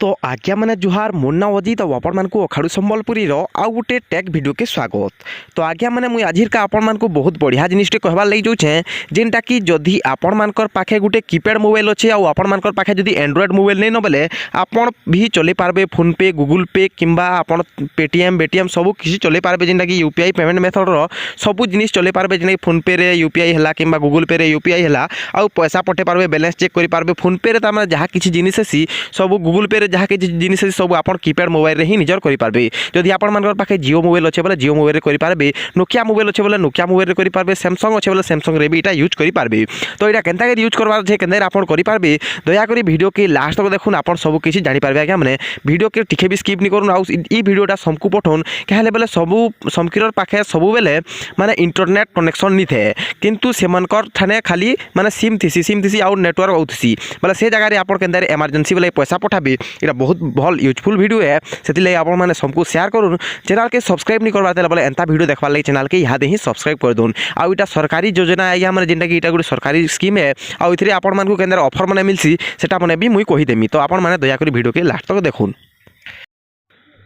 तो आज्ञा मैंने जुहार मुन्ना अजित और आपण मानक अखाड़ू संबलपुरी आउ गोटे टेक वीडियो के स्वागत। तो आज्ञा मैंने मुझे आज का आपण मानक बहुत बढ़िया जिनिसटे कहबार लगी जाऊे जेनटा कि जदि आपण मानकर पाखे गोटे कीपैड मोबाइल अच्छे आउ आपण मानकर पाखे जदि एंड्रॉइड मोबाइल नहीं न बोले आपण भी चले पारबे फोन पे गूगल पे किंबा आपण पेटीएम बेटीएम सब किसी चले पारबे जेनटा कि यूपीआई पेमेंट मेथड सब जिनिस चले पारबे जेना फोन पे रे यूपीआई है किंबा गूगल पे रे यूपीआई है आउ पैसा पठे पारबे बैलेंस चेक करि पारबे फोन पे रे तार जहाँ किसी जिनिस आसी सब गूगल पे रे जहाँ किसी जिनिस सब आप कीपैड मोबाइल ही निजर करेंगे। जदि आपण पाखे जियो मोबाइल अच्छे बोले जियो मोबाइल करेंगे, नोकिया मोबाइल अच्छे बोले नोकिया मोबाइल करेंगे, सैमसंग अच्छे बोले सैमसंग रे भी यूज करेंगे। तो यहाँ केन्ता यूज करवार अच्छे केन्ता आप करेंगे दयाकोरी वीडियो के लास्ट तक देखुन आप सब किसी जानीपारे। आज्ञा मैंने वीडियो के टिके भी स्किप नहीं करूँ आई वीडियोटा सबको पठाऊन क्या बोले सबू समकीर पाखे सब बेले माने इंटरनेट कनेक्शन नहीं थे किंतु सेमानकर ठाने खाली माने सिम थी आउ नेटवर्क आउथसी बोले से जगह आप केन्ता एमरजेंसी बोले पैसा पठाबी। यहाँ बहुत भल यूजफुल वीडियो है से आप मैंने सबको शेयर करूँ। चैनल के सब्सक्राइब नहीं करवा बोले एंता वीडियो देखवार लगे चैनल के यहाँ ही सब्सक्राइब कर दून। आउ इटा सरकारी योजना है मैंने जेनटा कि इटा गोटे सरकारी स्कीम है आउ इथे आपण मानकु केंद्र ऑफर मैंने मिलसी सेटा मैंने भी मुई कहीदेमी। तो आपण मैंने दयाकोरी वीडियो के लास्ट तक देखुन।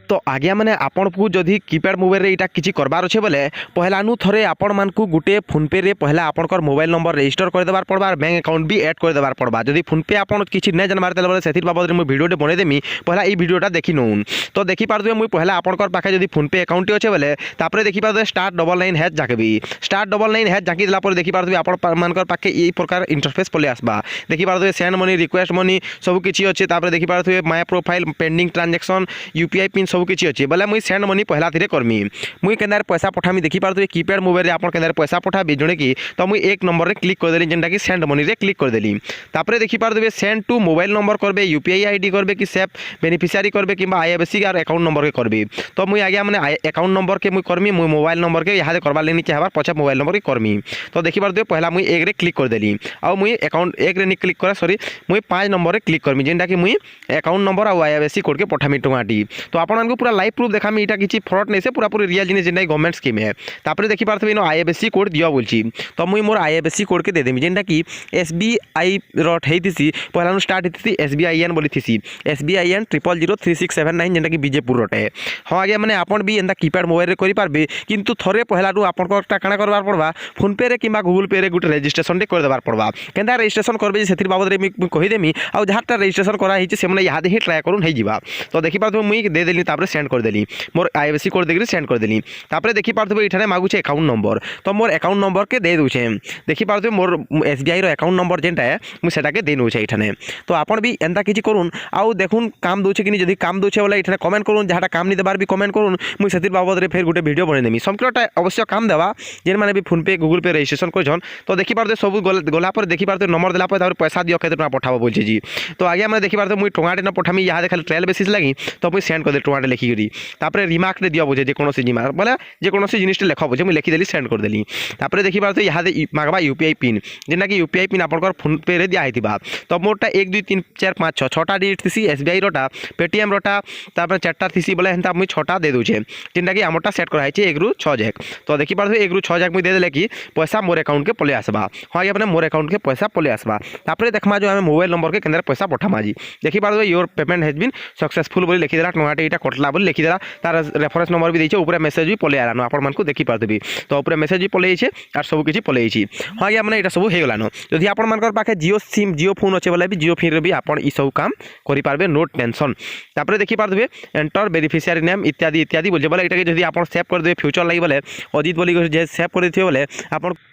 तो आज्ञा मैंने आपण को जदि कीपैड मोबाइल इटा किसी करबार अच्छे बोले पहलानु थरे आपण मानकु गोटे फोन पे रे पहला आपनकर मोबाइल नंबर रजिस्टर कर देबार पड़बा बैंक अकाउंट भी ऐड कर देबार पड़बा। जदि फोन पे आपण किसी नहीं जानबार बोले से बाबद में वीडियोटे बने देमी पहला ई वीडियोटा देखी नौन। तो देखी पारे मुझे पहला आपनकर पाखे जदि फोन पे अकाउंट अच्छे बोले तापर देखी पारे *99# जाकेबी *99# जाकी देला पर देखी पारे आपण मानकर पाखे ई प्रकार इंटरफेस पले आसबा। देखी पारे सेंड मनी रिक्वेस्ट मनी सब किसी अच्छे तापर देखी पारे my profile pending transaction UPI pin सब किसी अच्छे बोले मुझे सेंड मनी पहला थी करमी मुझे केंदार पैसा पठामी। देखी पारे कीपैड मोबाइल आप केंदार पैसा पठाबी जोड़े कि तो मुझे एक नंबर रे क्लिक करदेली जेनटा कि सेंड मनी रे क्लिक करदेली। तापर देखी पारे सेंड टू मोबाइल नंबर करबे यूपीआई आईडी करबे कि सेफ बेनिफिशियरी करबे कि आईएफएससी और अकाउंट नंबर के करबी। तो मुझे आगे मैंने अकाउंट नंबर के मुझे करमी मुझे मोबाइल नंबर के यहाँ करवा लेनी चाहबार पछे मोबाइल नंबर के करमी। तो देखी पारे पहला मुझे एक रे क्लिक करदेली आउ मुझे अकाउंट एक रे क्लिक कर सॉरी मुझे 5 नंबर रे क्लिक करमी जेनटा कि मुझे अकाउंट नंबर और आईएफएससी कोड के पठामी टंगाटी। तो आपको पूरा लाइव प्रूफ देखामी इटा किसी फ्रॉड नहीं से पूरा पूरी रियल जिनिस जेनटा गवर्नमेंट स्कीम है। तापर देखी पारे इन आईएफएससी कोड दिया बोलची तो मुझे मोर आईएफएससी कोड के देदेमी जेनटा कि एसबीआई रट होती पहला स्टार्ट होती SBIN बोली थी SBIN 000367 जेनटा कि विजयपुर रटे। हाँ आगे मैंने आपन भी एंता कीपैड मोबाइल करेंगे किंतु थोड़े पहला आपको काଣା करवार पड़वा फोन पे रे कि गूगल पे रे गोटे रजिस्ट्रेशन कर देवार पड़वा केंता रजिस्ट्रेशन करबे से बाबद में कहीदेमी आउ जहाँ रजिस्ट्रेशन कराई से मैंने यहाँ ही ट्राए करूँ हो। तो देखी पारे मुझे दे देली तापर सेंड करदेली मोर आईएफएससी कोड देकर सेंड करदेली। तापर देखी पारे ये मागुचे अकाउंट नंबर तो मोर अकाउंट नंबर के दे दूचे देखी पारे मोर SBI अकाउंट नंबर जेनटा है मुझे सेटा दे नौचे ये। तो आपन भी एंता किसी करूँ आउ देखुन काम दूचे कि जब काम दूचे बोले ये कमेंट करूँ जहाँ काम नहीं देवार भी कमेंट करूँ मुझे से बाबद में फिर गोटे वीडियो बनईदेमी समकटा अवश्य काम देवा जेन मैंने भी फोन पे गूगल पे रजिस्ट्रेशन कर। तो देखी पारे सब गला देखी पारे नंबर देला पैसा दियो केते पठाबो बोलछे जी। तो आगे मैंने देखी पारे मुझे टंगाटे न पठामी यहाँ खाली ट्रायल बेसिस लगी तो मुझे सेंड कर दे टंगाटे लिखिकी तापर रिमार्क दिया बुझे जेकोसी रिमार्क बोले जेकोसी जिनिस लेख बुझे मुझे लिखिदेली सेंड करदेली। तापर देखी पारे यहाँ मागवा यूपीआई पिन जेना कि यूपीआई पिन आपंकर फोन पे रे दिया होता तो मोटा 1 2 3 4 5 6 6टा डिजिट थी SBI रटा पेटीएम रटा तापर 4टा थी बोले हेन्ता मुझे 6टा दे दूचे जेनटा कि आमटा सेट कराई 1 रू 6 जाक। तो देखी पारे 1 रू 6 जाक मुझे दे देले कि पैसा मोर अकाउंट के पले आसबा। हाँ ये मोर अकाउंट के पैसा पले आसबा। तापर देखमा जो आम मोबाइल नंबर के केंद्र पैसा पठामा जी देखी पारे your payment has been successful बोली लिखिदेला टंगाटे यहाँ कटला बोली लिखिदेला तार रेफरेंस नंबर भी देखे ऊपर मेसेज भी पले आलानो आपण मानकु देखी पारदेबी। तो ऊपर मेसेज भी पले और सब किसी पले। हाँ आज्ञा मैंने यहाँ सब हो गलानो जदि आपण मानकर पाखे जियो सिम जियो फोन अच्छे बोले भी जियो फिर भी आप सब काम करेंगे नो टेंशन। तापर देखी पारे एंटर बेनिफिशियरी नेम इत्यादि इत्यादि बोले बोले ये जब आप सेव कर दे फ्यूचर लगे बोले अजित बोली सेव कर दे बोले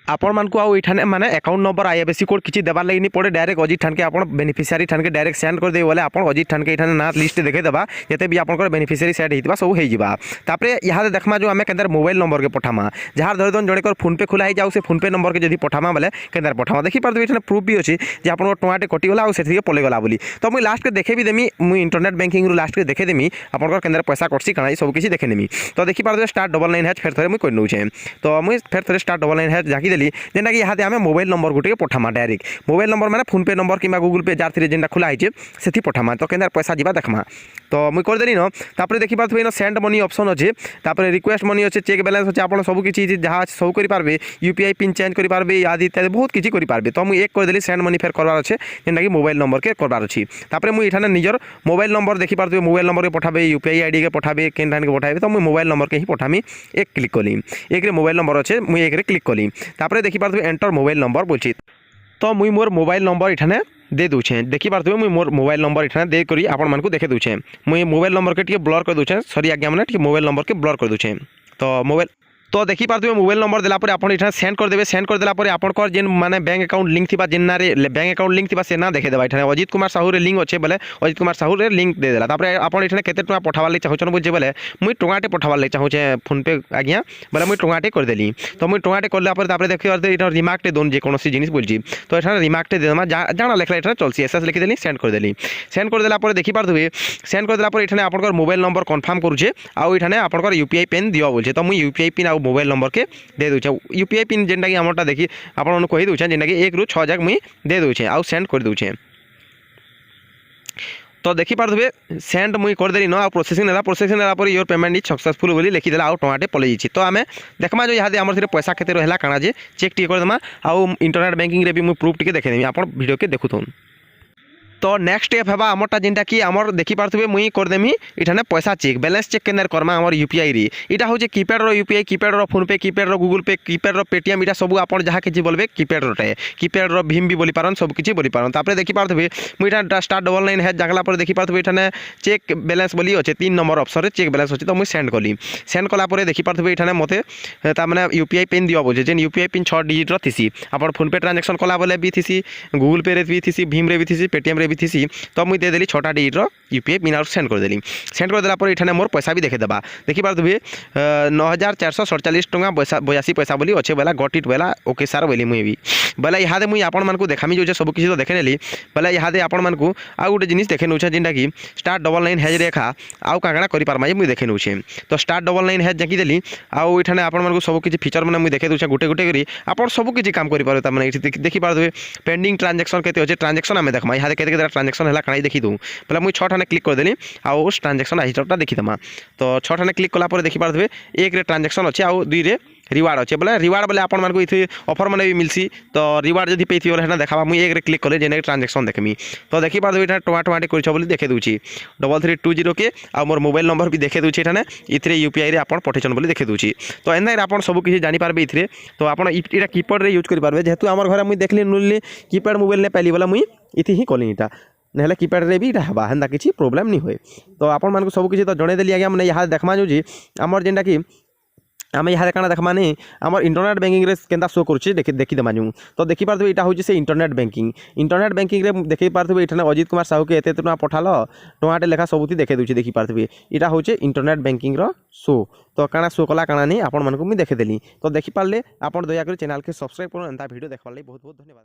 आपण मानकु आउ इठाने माने अकाउंट नंबर आईएफएससी कोड किसी देवार लगे नहीं पड़े डायरेक्ट अजित ठान के आप बेनिफिशियरी ठान के डायरेक्ट सेंड कर दे बोले आप अजित ठान के इठाने ना लिस्ट देखे देवा जिते भी आप बेनिफिशियरी सेट होता सब हो। तापर यहाँ देखमा जो आम केंद्र मोबाइल नंबर के पठामा जहाँ धर दिन जड़े फोन पे खुला जाऊ से फोन पे नंबर के जब पठामा बोले केंद्र पठामा देखी पारे ये प्रूफ भी अच्छी जे आप टंगाटे कटिगला और से पलेगला बोली। तो मुझे लास्ट के देखे भी देमी मुझे इंटरनेट बैंकिंग रू लास्ट के देखे देमी आपंकर केंद्र पैसा कटसी काना सब किसी देखे देमी। तो देखी पारे *99# फिर थे मुझे कर नौचे तो मुझे फिर थे *99# जाकी देली जेनटा कि यहाँ आम मोबाइल नंबर गोटे पठामा डायरेक्ट मोबाइल नंबर मैंने फोन पे नंबर कि गूगल पे जार थी जेनटा खुला है से पठामा। तो केंद्र पैसा जावा देखमा तो मुझे करदेली न तापर देखि पारथबे इन सेंड मनी ऑप्शन अच्छे तापर रिक्वेस्ट मनी अच्छे चेक बैलेंस अच्छे आप सब किसी जहाँ सब करेंगे यूपीआई पिन चेंज करेंगे आदि इत्यादि बहुत किसी करेंगे तो मुझे एक करदेली सेंड मनी फेर करवार अच्छे जेनटा कि मोबाइल नंबर के करवार अच्छी तापर मुझे यहाँ निजर मोबाइल नंबर देखि पारथबे मोबाइल नंबर के पठाबे यूपीआई आईडी के पठाबे के पठाबे तो मुझे मोबाइल नंबर के ही पठामी एक क्लिक कली एक मोबाइल नंबर अच्छे मुझे एक क्लिक कली तापर देखि पारथबे एंटर मोबाइल नंबर बोलची तो मुई मोर मोबाइल नंबर इठाने दे दूचे देखि पारथबे मुई मोर मोबाइल नंबर इठाने दे करी आपण मानकु देखे दूचे मुई मोबाइल नंबर के टिके ब्लर कर दूचे सॉरी आज्ञा माने टिके मोबाइल नंबर के ब्लर कर दूचे तो मोबाइल तो देखि पारथबे मोबाइल नंबर देला पर आपण इठा सेंड कर देबे सेंड कर देला पर आपण को जेन माने बैंक अकाउंट लिंक थिबा जेन नारे बैंक अकाउंट लिंक थिबा से ना देखे देबा इठा अजित कुमार साहू रे लिंक अच्छे बोले अजित कुमार साहू रे लिंक दे देला तापर आपण इठा केते टका पठावार ले चाहछन बोलजे बोले मुई टंगाटे पठावार ले चाहछे फोन पे आज्ञा बोले मुई टंगाटे कर देली तो मुई टंगाटे करला पर तापर देखि इठा रिमार्क टे दोन जे कोनोसी जिनिस बोलजी तो इठा रिमार्क टे देमा जाना लेखला इठा चलसी एसएस लिखि देली सेंड कर देली सेंड कर देला पर देखि पारथबे सेंड कर देला पर इठा आपण को मोबाइल नंबर कंफर्म करूछे आ इठा आपण को यूपीआई पिन दियो बोलछे तो मुई यूपीआई पिन आ मोबाइल नंबर के दे दूचे यूपीआई पिन जेनटा कि आमरटा देखी आपन कही दूचे जेनटा कि 1 ରୁ 6 जाक मुई दे दूचे आउ सेंड कर दूचे तो देखि पारथबे सेंड मुई कर देली न आ प्रोसेसिंग नेला per your payment is successful बोली लिखि देला आउ टमाटे पलै छी तो आमे देखमा जो यहाँ हमर पैसा केते रहला काना जे चेक टी कर देमा आउ इंटरनेट बैंकिंग रे भी मुई प्रूफ टिके देखे देमी आपन वीडियो के देखुथुन तो नेक्स्ट स्टेप है आमरटा जेनटा कि आमर देखि पारथबे मुई करदेमी इठाने पैसा चेक बैलेंस चेक केनार करमा आमर यूपीआई रे इटा होचे कीपैड रो यूपीआई कीपैड रो फोन पे कीपैड रो गूगल पे कीपैड रो पेटीएम इटा सब आपन जहाँ किछि बोलबे कीपैड रोटे कीपैड रो भीम भी बोली पारन सब किछि बोली पारन तापर देखि पारथबे मुई इटा स्टार 99 है जागला पर देखि पारथबे इठाने चेक बैलेंस बोली अच्छे 3 नंबर ऑप्शन रे चेक बैलेंस अच्छे तो मुई सेंड कली सेंड कला पर देखि पारथबे इठाने मते ता माने यूपीआई पिन दियो बोले जेन यूपीआई पिन 6 डिजिट रो थिसी आपन फोन पे ट्रांजैक्शन कला बोले भी थिसी गूगल पे रे भी थिसी भीम रे भी थिसी पेटीएम रे भी थिसी तो मुई दे देली 6टा डिजिट रो यूपीआई पिन सेंड कर देली सेंड कर देला पर इठाने मोर पैसा भी देखे देबा देखि पारथबे 9447 टका 82 पैसा बोली अच्छे बोला गट इट बोला ओके सर बोली मुई भी बोला इहादे मुई आपण मानकु देखामी जो सब किछि तो देखे नेली बोला इहादे आपण मानकु आ गुटे जिनिस देखे नउछे जेनटा कि स्टार 99 हैज रेखा आउ कागणा करि पारमा जे मुई देखे नउछे तो स्टार 99 हैज जकी देली आउ इठाने आपण मानकु सब किछि फीचर माने मुई देखे दुछे गुटे गुटे करी आपण सब किछि काम करि पारो त माने देखि पारथबे पेंडिंग ट्रांजैक्शन केते होचे ट्रांजैक्शन हमें देखमा इहादे केते केते ट्रांजैक्शन हला काई देखि दउ बोला मुई 6 ठाने क्लिक कर देली आउ ट्रांजैक्शन हिस्ट्रीटा देखि दमा तो 6 ठाने क्लिक कला पर देखि पारथबे 1 रे ट्रांजैक्शन अच्छे आउ 2 रे रिवार्ड अच्छे बोले रिवार्ड बोले आपण मानकु इथे ऑफर माने भी मिलसी तो रिवार्ड जदी पेथि बोले हेना देखाबा मुई 1 रे क्लिक करे जेने ट्रांजैक्शन देखमी तो देखि पारथबे एटा टमाटे करिछ बोली देखे दूची 3320 के आ मोर मोबाइल नंबर भी देखे दूची एठाने इथरे यूपीआई रे आपण पठेछन बोली देखे दूची तो एना रे आपण सब किछि जानि पारबे इथरे तो आपण इटा कीपैड रे यूज करि पारबे जेहेतु हमर घरे मुई देखली नुल्ली कीपैड मोबाइल ने पहली बोला मुई इथि ही कली इटा नहले कीपैड रे भी इटा हबा हेंदा किछि प्रॉब्लम नहीं होय तो आपण मानकु सब किछि तो जणे देली आगे हमने यहाँ देखमा जो जी हमर जेंटा कि आम यहाँ देखा देखा नहीं आम इंटरनेट बैंकिंग रे केंता शो करुच्छे देखी देमा जो तो देखी पारथबे इटा होची से इंटरनेट बैंकिंग रे देखि पारथबे इठाने अजित कुमार साहू के एते टका पठालो टमाटे लेखा सबुती देखे दूची देखि पारथबे इटा होचे इंटरनेट बैंकिंग रो शो तो काना शो कला काना नहीं आपण मानकु मी देखे देली तो देखि पारले आपण दया कर चैनल के सब्सक्राइब करू एंता वीडियो देखबार लागि बहुत बहुत धन्यवाद।